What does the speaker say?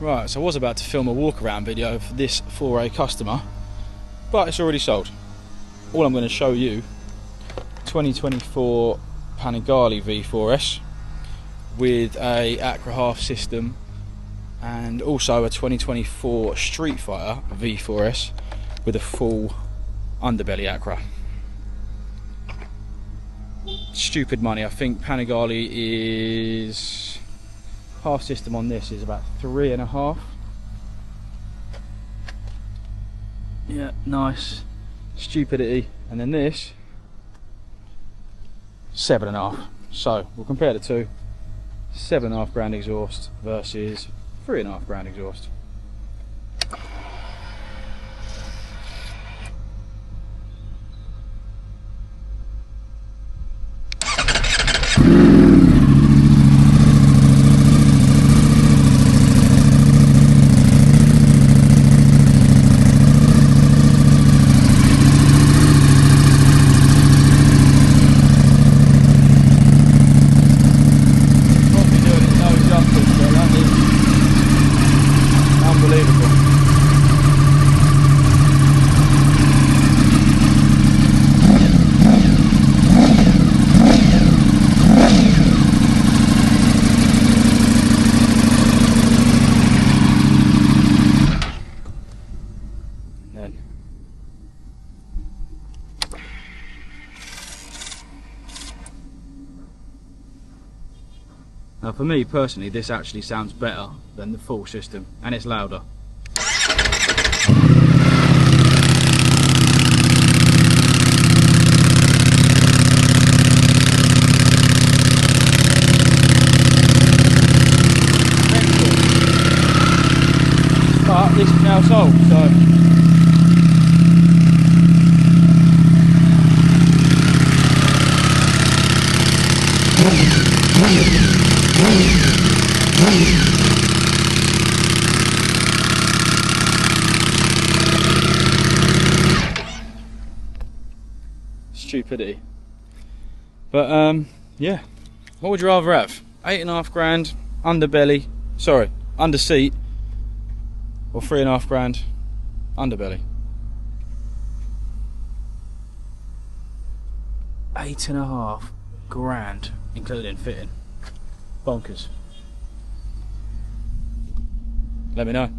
Right, so I was about to film a walk around video for this for a customer, but it's already sold. All I'm going to show you, 2024 Panigale V4S with a Acra half system, and also a 2024 Street Fighter V4S with a full underbelly Acra. Stupid money. I think Panigale is half system on this is about 3.5. Yeah, nice. Stupidity. And then this 7.5. So we'll compare the two. 7.5 grand exhaust versus 3.5 grand exhaust. Now for me personally, this actually sounds better than the full system, and it's louder. But this is now sold, so stupidity. But yeah, what would you rather have? 8.5 grand underbelly, sorry, under seat, or 3.5 grand underbelly? 8.5 grand including fitting. Bonkers. Let me know.